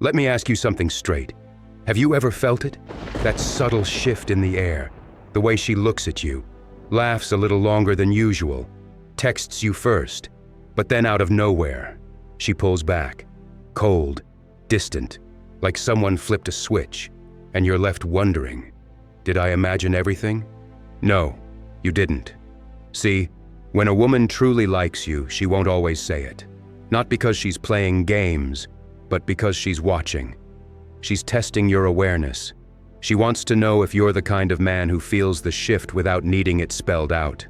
Let me ask you something straight. Have you ever felt it? That subtle shift in the air, the way she looks at you, laughs a little longer than usual, texts you first, but then out of nowhere, she pulls back, cold, distant, like someone flipped a switch, and you're left wondering, did I imagine everything? No, you didn't. See, when a woman truly likes you, she won't always say it. Not because she's playing games, but because she's watching. She's testing your awareness. She wants to know if you're the kind of man who feels the shift without needing it spelled out.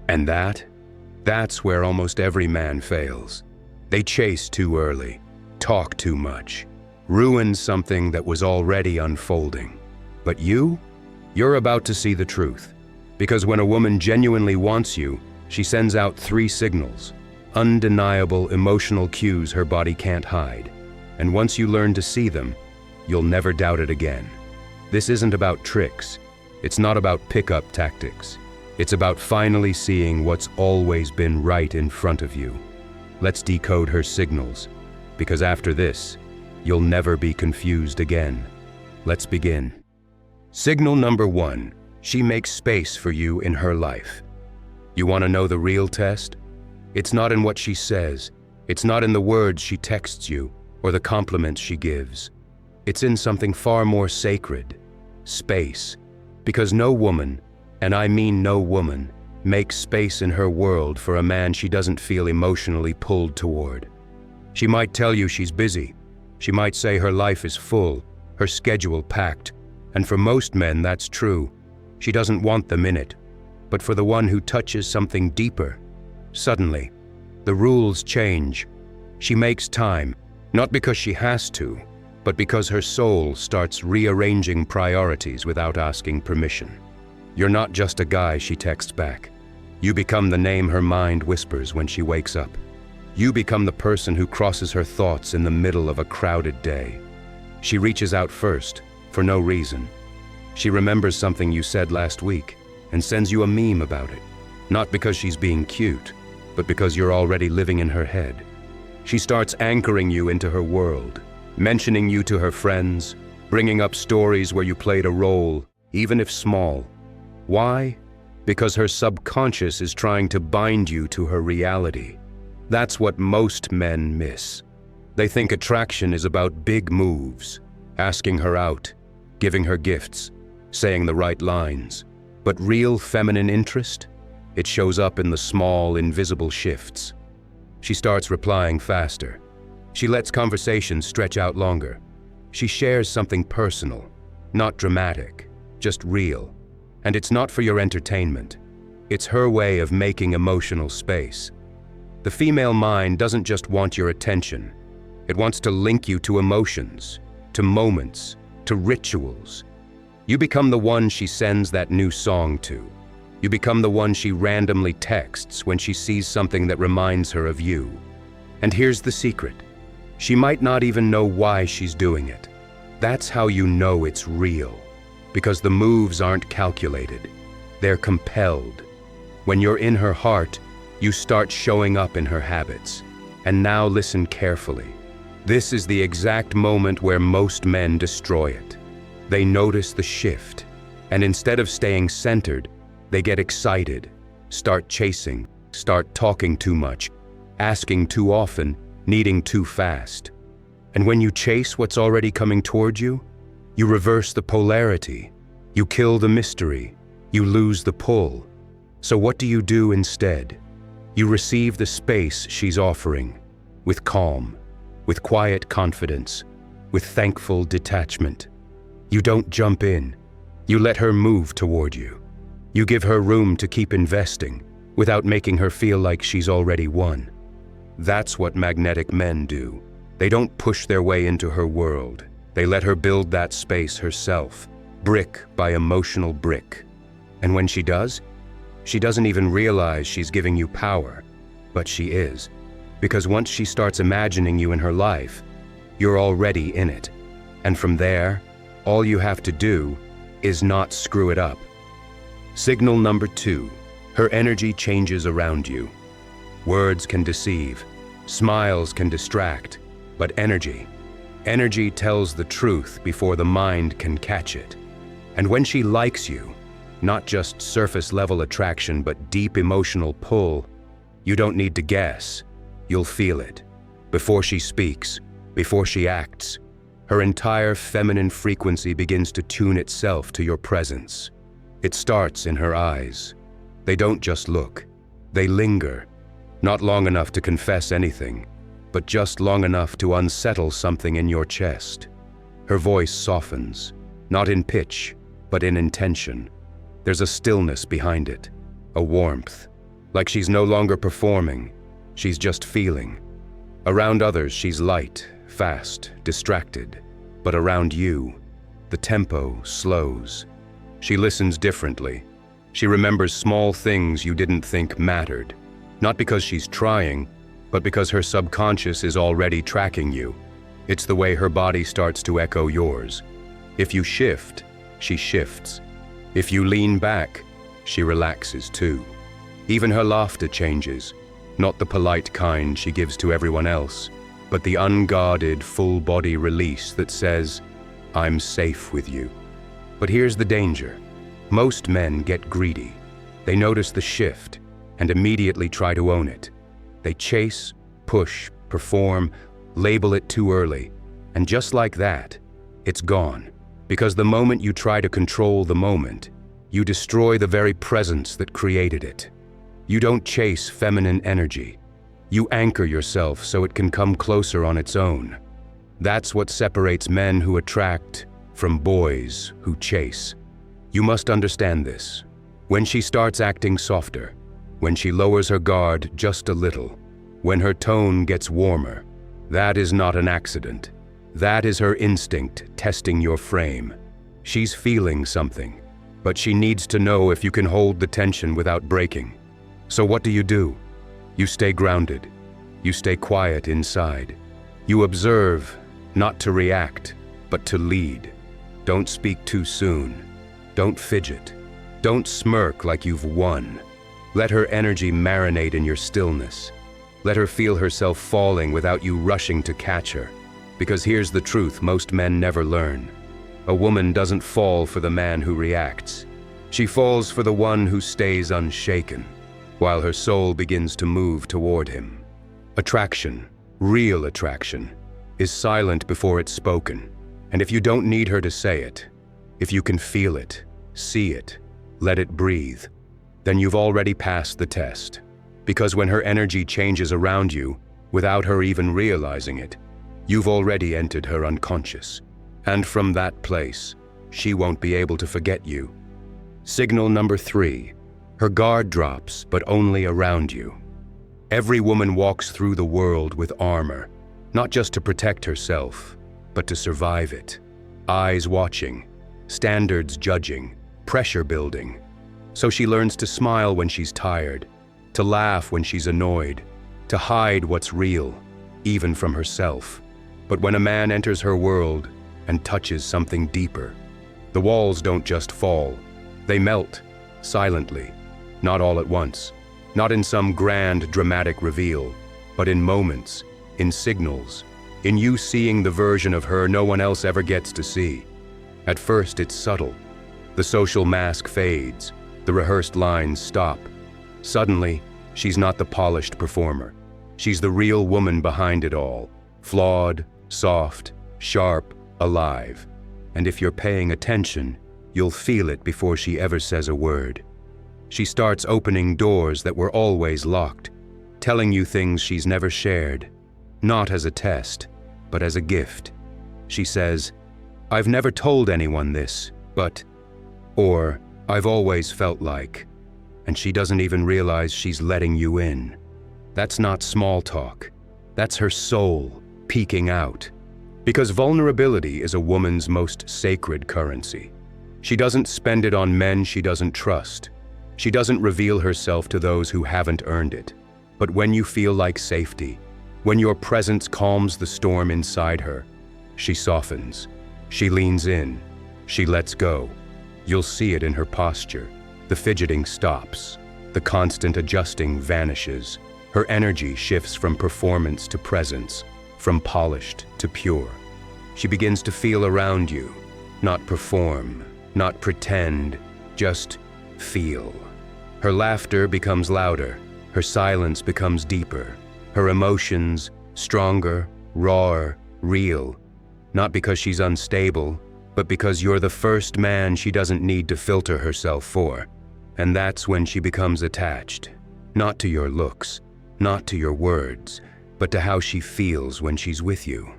And that's where almost every man fails. They chase too early, talk too much, ruin something that was already unfolding. But you're about to see the truth. Because when a woman genuinely wants you, she sends out 3 signals, undeniable emotional cues her body can't hide. And once you learn to see them, you'll never doubt it again. This isn't about tricks. It's not about pickup tactics. It's about finally seeing what's always been right in front of you. Let's decode her signals, because after this, you'll never be confused again. Let's begin. Signal number 1, she makes space for you in her life. You want to know the real test? It's not in what she says. It's not in the words she texts you or the compliments she gives. It's in something far more sacred, space. Because no woman, and I mean no woman, makes space in her world for a man she doesn't feel emotionally pulled toward. She might tell you she's busy. She might say her life is full, her schedule packed. And for most men, that's true. She doesn't want them in it. But for the one who touches something deeper, suddenly, the rules change. She makes time, not because she has to, but because her soul starts rearranging priorities without asking permission. You're not just a guy, she texts back. You become the name her mind whispers when she wakes up. You become the person who crosses her thoughts in the middle of a crowded day. She reaches out first, for no reason. She remembers something you said last week and sends you a meme about it. Not because she's being cute, but because you're already living in her head. She starts anchoring you into her world, mentioning you to her friends, bringing up stories where you played a role, even if small. Why? Because her subconscious is trying to bind you to her reality. That's what most men miss. They think attraction is about big moves, asking her out, giving her gifts, saying the right lines. But real feminine interest? It shows up in the small, invisible shifts. She starts replying faster. She lets conversations stretch out longer. She shares something personal, not dramatic, just real. And it's not for your entertainment. It's her way of making emotional space. The female mind doesn't just want your attention. It wants to link you to emotions, to moments, to rituals. You become the one she sends that new song to. You become the one she randomly texts when she sees something that reminds her of you. And here's the secret. She might not even know why she's doing it. That's how you know it's real. Because the moves aren't calculated. They're compelled. When you're in her heart, you start showing up in her habits. And now listen carefully. This is the exact moment where most men destroy it. They notice the shift, and instead of staying centered, they get excited, start chasing, start talking too much, asking too often, needing too fast. And when you chase what's already coming toward you, you reverse the polarity, you kill the mystery, you lose the pull. So what do you do instead? You receive the space she's offering, with calm, with quiet confidence, with thankful detachment. You don't jump in. You let her move toward you. You give her room to keep investing without making her feel like she's already won. That's what magnetic men do. They don't push their way into her world. They let her build that space herself, brick by emotional brick. And when she does, she doesn't even realize she's giving you power, but she is. Because once she starts imagining you in her life, you're already in it. And from there, all you have to do is not screw it up. Signal number 2, her energy changes around you. Words can deceive, smiles can distract, but energy, Energy tells the truth before the mind can catch it. And when she likes you, not just surface-level attraction but deep emotional pull, you don't need to guess. You'll feel it. Before she speaks, before she acts, her entire feminine frequency begins to tune itself to your presence. It starts in her eyes. They don't just look. They linger. Not long enough to confess anything, but just long enough to unsettle something in your chest. Her voice softens, not in pitch, but in intention. There's a stillness behind it, a warmth, like she's no longer performing, she's just feeling. Around others, she's light, fast, distracted, but around you, the tempo slows. She listens differently. She remembers small things you didn't think mattered, not because she's trying, but because her subconscious is already tracking you. It's the way her body starts to echo yours. If you shift, she shifts. If you lean back, she relaxes too. Even her laughter changes, not the polite kind she gives to everyone else, but the unguarded, full-body release that says, "I'm safe with you." But here's the danger. Most men get greedy. They notice the shift and immediately try to own it. They chase, push, perform, label it too early, and just like that, it's gone. Because the moment you try to control the moment, you destroy the very presence that created it. You don't chase feminine energy. You anchor yourself so it can come closer on its own. That's what separates men who attract from boys who chase. You must understand this. When she starts acting softer, when she lowers her guard just a little, when her tone gets warmer, that is not an accident. That is her instinct testing your frame. She's feeling something, but she needs to know if you can hold the tension without breaking. So what do? You stay grounded. You stay quiet inside. You observe, not to react, but to lead. Don't speak too soon. Don't fidget. Don't smirk like you've won. Let her energy marinate in your stillness. Let her feel herself falling without you rushing to catch her. Because here's the truth most men never learn. A woman doesn't fall for the man who reacts. She falls for the one who stays unshaken, while her soul begins to move toward him. Attraction, real attraction, is silent before it's spoken. And if you don't need her to say it, if you can feel it, see it, let it breathe, then you've already passed the test. Because when her energy changes around you, without her even realizing it, you've already entered her unconscious. And from that place, she won't be able to forget you. Signal number 3, her guard drops, but only around you. Every woman walks through the world with armor, not just to protect herself, but to survive it. Eyes watching, standards judging, pressure building. So she learns to smile when she's tired, to laugh when she's annoyed, to hide what's real, even from herself. But when a man enters her world and touches something deeper, the walls don't just fall. They melt, silently, not all at once, not in some grand, dramatic reveal, but in moments, in signals, in you seeing the version of her no one else ever gets to see. At first, it's subtle. The social mask fades, the rehearsed lines stop. Suddenly, she's not the polished performer. She's the real woman behind it all, flawed, soft, sharp, alive. And if you're paying attention, you'll feel it before she ever says a word. She starts opening doors that were always locked, telling you things she's never shared, not as a test, but as a gift. She says, "I've never told anyone this, but," or "I've always felt like," and she doesn't even realize she's letting you in. That's not small talk. That's her soul peeking out. Because vulnerability is a woman's most sacred currency. She doesn't spend it on men she doesn't trust. She doesn't reveal herself to those who haven't earned it. But when you feel like safety, when your presence calms the storm inside her, she softens. She leans in. She lets go. You'll see it in her posture. The fidgeting stops. The constant adjusting vanishes. Her energy shifts from performance to presence, from polished to pure. She begins to feel around you, not perform, not pretend, just feel. Her laughter becomes louder, her silence becomes deeper, her emotions stronger, rawer, real. Not because she's unstable, but because you're the first man she doesn't need to filter herself for. And that's when she becomes attached, not to your looks, not to your words, but to how she feels when she's with you.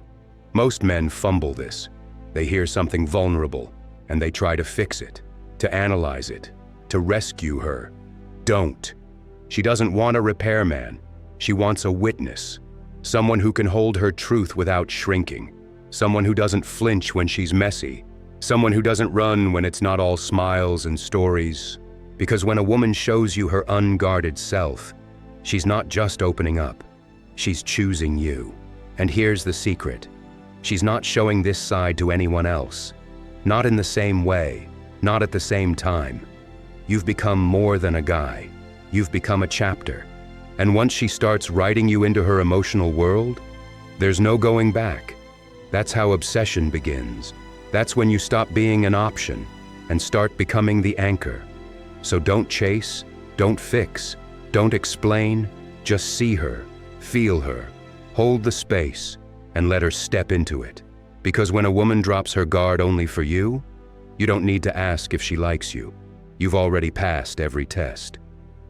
Most men fumble this. They hear something vulnerable, and they try to fix it, to analyze it, to rescue her. Don't. She doesn't want a repairman. She wants a witness, someone who can hold her truth without shrinking, someone who doesn't flinch when she's messy, someone who doesn't run when it's not all smiles and stories. Because when a woman shows you her unguarded self, she's not just opening up, she's choosing you. And here's the secret. She's not showing this side to anyone else. Not in the same way, not at the same time. You've become more than a guy. You've become a chapter. And once she starts writing you into her emotional world, there's no going back. That's how obsession begins. That's when you stop being an option and start becoming the anchor. So don't chase, don't fix, don't explain, just see her, feel her, hold the space, and let her step into it. Because when a woman drops her guard only for you, you don't need to ask if she likes you. You've already passed every test.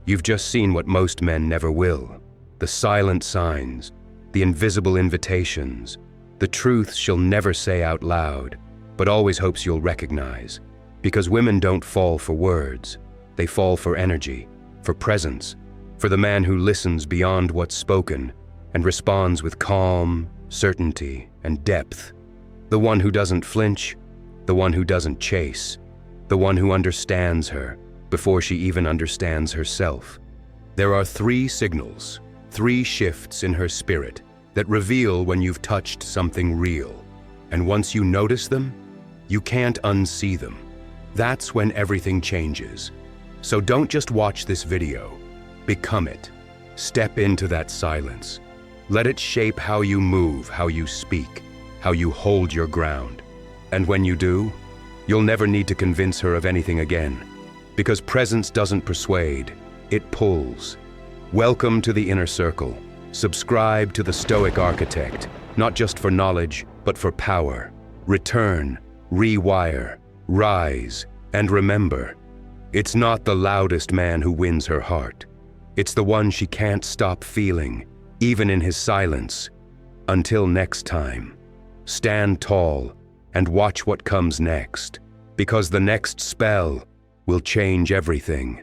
You've just seen what most men never will. The silent signs, the invisible invitations, the truths she'll never say out loud, but always hopes you'll recognize. Because women don't fall for words. They fall for energy, for presence, for the man who listens beyond what's spoken and responds with calm, certainty, and depth. The one who doesn't flinch, the one who doesn't chase, the one who understands her before she even understands herself. There are 3 signals, 3 shifts in her spirit that reveal when you've touched something real. And once you notice them, you can't unsee them. That's when everything changes. So don't just watch this video. Become it. Step into that silence. Let it shape how you move, how you speak, how you hold your ground. And when you do, you'll never need to convince her of anything again. Because presence doesn't persuade, it pulls. Welcome to the inner circle. Subscribe to the Stoic architect, not just for knowledge, but for power. Return, rewire, rise, and remember, it's not the loudest man who wins her heart. It's the one she can't stop feeling, even in his silence. Until next time, stand tall and watch what comes next, because the next spell will change everything.